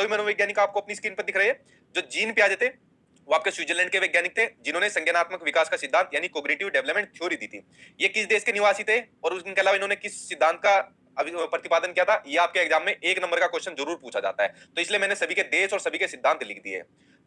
मनोवैज्ञानिक आपको अपनी स्क्रीन पर दिख रहे हैं। जो जीन पियाजे थे वो आपके स्विट्जरलैंड के वैज्ञानिक थे जिन्होंने संज्ञानात्मक विकास का सिद्धांत यानी कोग्निटिव डेवलपमेंट थ्योरी दी थी। ये किस देश के निवासी थे और उनके अलावा इन्होंने किस सिद्धांत का प्रतिपादन किया था, ये आपके एग्जाम में एक नंबर का क्वेश्चन जरूर पूछा जाता है। तो इसलिए मैंने सभी के देश और सभी के सिद्धांत लिख दिए।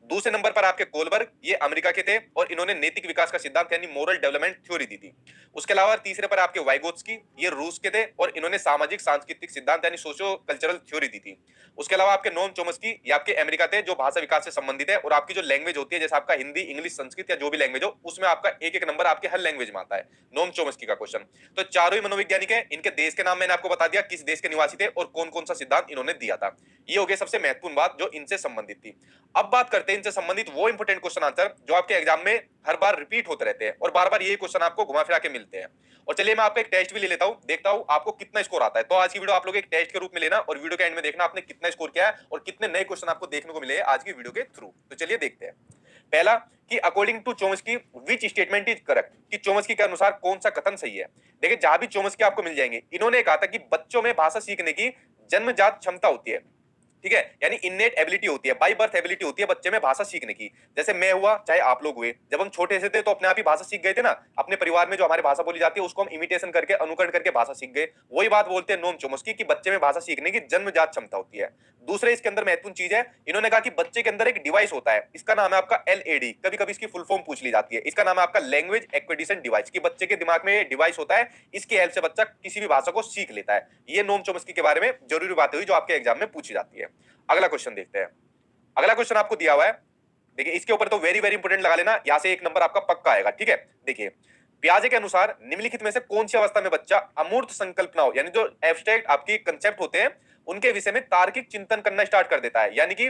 दूसरे नंबर पर आपके कोलबर्ग, ये अमेरिका के थे और इन्होंने नैतिक विकास का सिद्धांत यानी मोरल डेवलपमेंट थ्योरी दी थी। उसके अलावा तीसरे पर आपके वाइगोत्स्की, ये रूस के थे और इन्होंने सामाजिक सांस्कृतिक सिद्धांत यानी सोशियो कल्चरल थ्योरी दी थी। उसके अलावा आपके नोम चोम्स्की, ये आपके अमेरिका थे जो भाषा विकास से संबंधित है और आपकी जो लैंग्वेज होती है जैसे आपका हिंदी, इंग्लिश, संस्कृत या जो भी लैंग्वेज हो उसमें आपका एक एक नंबर आपके हर लैंग्वेज में आता है नोम चोम्स्की का क्वेश्चन। तो चारों ही मनोवैज्ञानिक है, इनके देश के नाम मैंने आपको बता दिया किस देश के निवासी थे और कौन कौन सा सिद्धांत इन्होंने दिया था। ये हो गई सबसे महत्वपूर्ण बात जो इनसे संबंधित थी। अब बात करते हैं इनसे संबंधित वो इंपोर्टेंट क्वेश्चन आंसर जो आपके एग्जाम में हर बार रिपीट होते रहते हैं और बार बार ये क्वेश्चन आपको घुमा फिरा के मिलते हैं। और चलिए मैं आपका एक टेस्ट भी ले लेता हूं, देखता हूं आपको कितना स्कोर आता है। तो आज की वीडियो आप लोग एक टेस्ट के रूप में लेना और वीडियो के एंड में देखना आपने कितना स्कोर किया है और कितने नए क्वेश्चन आपको देखने को मिले हैं आज की वीडियो के थ्रू। तो चलिए देखते हैं। पहला कि according to Chomsky which statement is correct, कि चोम्स्की के अनुसार कौन सा कथन सही है। देखिए जहां भी चोम्स्की आपको मिल जाएंगे, इन्होंने कहा था कि बच्चों में भाषा सीखने की जन्मजात क्षमता होती है, ठीक है, यानी इननेट एबिलिटी होती है, बाय बर्थ एबिलिटी होती है बच्चे में भाषा सीखने की। जैसे मैं हुआ चाहे आप लोग हुए, जब हम छोटे से थे तो अपने आप ही भाषा सीख गए थे ना, अपने परिवार में जो हमारी भाषा बोली जाती है उसको हम इमिटेशन करके अनुकरण करके भाषा सीख गए। वही बात बोलते हैं नोम चोम्स्की कि बच्चे में भाषा सीखने की जन्मजात क्षमता होती है। दूसरे इसके अंदर महत्वपूर्ण चीज है, इन्होंने कहा कि बच्चे के अंदर एक डिवाइस होता है, इसका नाम है आपका एलएडी, कभी कभी इसकी फुल फॉर्म पूछ ली जाती है। इसका नाम है आपका लैंग्वेज एक्विजिशन डिवाइस, कि बच्चे के दिमाग में डिवाइस होता है, इसकी हेल्प से बच्चा किसी भी भाषा को सीख लेता है। ये नोम चोम्स्की के बारे में जरूरी बातें हुई जो आपके एग्जाम में पूछी जाती है। अगला क्वेश्चन देखते हैं। अगला क्वेश्चन आपको दिया हुआ है, देखिए इसके ऊपर तो वेरी वेरी इंपोर्टेंट लगा लेना, यहां से एक नंबर आपका पक्का आएगा, ठीक है। देखिए पियाजे के अनुसार निम्नलिखित में से कौन सी अवस्था में बच्चा अमूर्त संकल्पनाओं यानी जो एब्स्ट्रैक्ट आपकी कंसेप्ट होते हैं उनके विषय में तार्किक चिंतन करना स्टार्ट कर देता है, यानी कि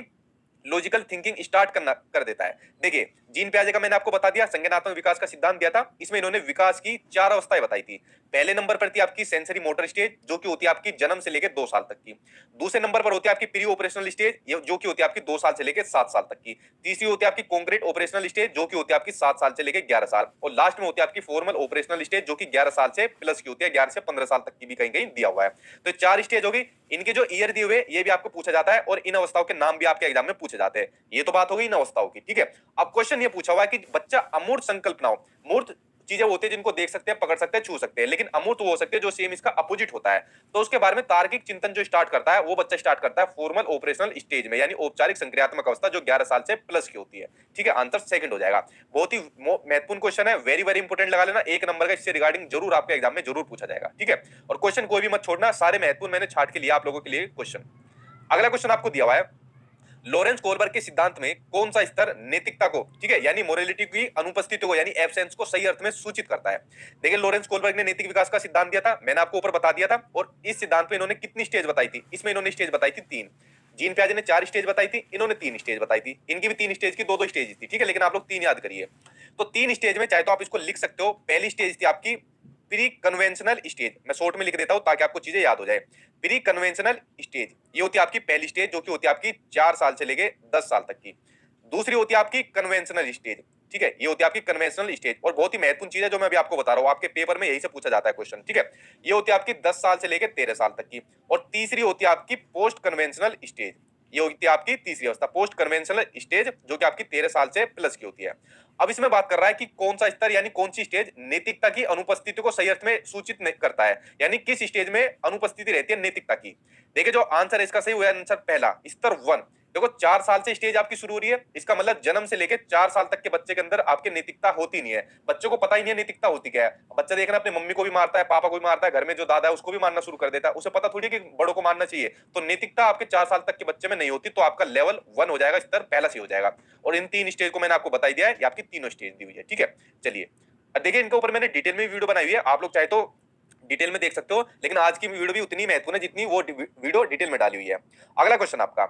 लॉजिकल थिंकिंग स्टार्ट करना कर देता है। देखिए जीन पियाजे का मैंने आपको बता दिया, संज्ञानात्मक विकास का सिद्धांत दिया था, इसमें इन्होंने विकास की 4 अवस्थाएं बताई थी। पहले नंबर पर थी आपकी सेंसरी मोटर स्टेज जो कि होती है आपकी जन्म से लेकर 2 साल तक की। दूसरे नंबर पर होती है आपकी प्री ऑपरेशनल स्टेज जो कि होती है आपकी 2 साल से लेकर 7 साल तक की। तीसरी होती है आपकी कॉन्क्रीट ऑपरेशनल स्टेज जो कि होती है आपकी 7 साल से लेकर 11 साल। और लास्ट में होती है आपकी फॉर्मल ऑपरेशनल स्टेज जो कि 11 साल से प्लस की होती है, 11 से 15 साल तक की भी कहीं कहीं दिया हुआ है। तो 4 स्टेज होगी, इनके जो ईयर दिए हुए ये भी आपको पूछा जाता है और इन अवस्थाओं के नाम भी आपके एग्जाम में पूछे जाते हैं। ये तो बात हो गई इन अवस्थाओं की, ठीक है। अब क्वेश्चन ये पूछा हुआ है कि बच्चा अमूर्त संकल्पनाओं, मूर्त चीजें होती है जिनको देख सकते हैं, पकड़ सकते हैं, छू सकते हैं, लेकिन अमूर्त वो हो सकते हैं जो सेम इसका अपोजिट होता है। तो उसके बारे में तार्किक चिंतन जो स्टार्ट करता है वो बच्चा स्टार्ट करता है फॉर्मल ऑपरेशनल स्टेज में, यानी औपचारिक संक्रियात्मक अवस्था जो 11 साल से प्लस की होती है, ठीक है। आंसर सेकंड हो जाएगा। बहुत ही महत्वपूर्ण क्वेश्चन है, वेरी वेरी इंपोर्टेंट लगा लेना, एक नंबर का इससे रिगार्डिंग जरूर आपके एग्जाम में जरूर पूछा जाएगा, ठीक है। और क्वेश्चन कोई भी मत छोड़ना, सारे महत्वपूर्ण मैंने छाट के लिया आप लोगों के लिए क्वेश्चन। अगला क्वेश्चन आपको दिया हुआ है, लॉरेंस कोलबर्ग के सिद्धांत में कौन सा स्तर नैतिकता को, ठीक है, यानी मोरालिटी की अनुपस्थिति को यानी एब्सेंस को सही अर्थ में सूचित करता है। देखिए लॉरेंस कोलबर्ग ने नैतिक विकास का सिद्धांत दिया था, मैंने आपको ऊपर बता दिया था। और इस सिद्धांत में इन्होंने कितनी स्टेज बताई थी, इसमें इन्होंने स्टेज बताई थी 3। जीन पियाजे ने 4 स्टेज बताई थी, इन्होंने 3 स्टेज बताई थी। इनकी भी 3 स्टेज की 2-2 स्टेज थी, ठीक है, लेकिन आप लोग 3 याद करिए। तो 3 स्टेज में चाहे तो आप इसको लिख सकते हो। पहली स्टेज थी आपकी प्री कन्वेंशनल स्टेज, मैं शॉर्ट में लिख देता हूं ताकि आपको चीजें याद हो जाए। प्री कन्वेंशनल स्टेज ये होती है आपकी पहली स्टेज जो कि होती है आपकी 4 साल से लेके 10 साल तक की। दूसरी होती है आपकी कन्वेंशनल स्टेज, ठीक है, ये होती है आपकी कन्वेंशनल स्टेज। और बहुत ही महत्वपूर्ण चीज है जो मैं अभी आपको बता रहा हूं, आपके पेपर में यही से पूछा जाता है क्वेश्चन, ठीक है। ये होती है आपकी 10 साल से लेकर 13 साल तक की। और तीसरी होती है आपकी पोस्ट कन्वेंशनल स्टेज, ये होती है आपकी तीसरी अवस्था पोस्ट कन्वेंशनल स्टेज जो कि आपकी 13 साल से प्लस की होती है। अब इसमें बात कर रहा है कि कौन सा स्तर यानी कौन सी स्टेज नैतिकता की अनुपस्थिति को सही अर्थ में सूचित नहीं करता है, यानी किस स्टेज में अनुपस्थिति रहती है नैतिकता की। देखिए जो आंसर है इसका सही हुआ आंसर पहला, स्तर 1। देखो 4 साल से स्टेज आपकी शुरू हो रही है, इसका मतलब जन्म से लेकर 4 साल तक के बच्चे के अंदर आपके नैतिकता होती नहीं है। बच्चों को पता ही नहीं है नैतिकता होती क्या है। बच्चा देखना अपनी मम्मी को भी मारता है, पापा को भी मारता है, घर में जो दादा है उसको भी मारना शुरू कर देता है, उसे पता थोड़ी कि बड़ों को मारना चाहिए। तो नैतिकता आपके 4 साल तक के बच्चे में नहीं होती, तो आपका लेवल 1 हो जाएगा, स्तर पहला से हो जाएगा। और इन 3 स्टेज को मैंने आपको बताई दिया है, ये आपकी तीनों स्टेज दी हुई है, ठीक है। चलिए अब देखिए इनके ऊपर मैंने डिटेल में वीडियो बनाई हुई है, आप लोग चाहे तो डिटेल में देख सकते हो, लेकिन आज की वीडियो भी उतनी महत्वपूर्ण है जितनी वो वीडियो डिटेल में डाली हुई है। अगला क्वेश्चन आपका,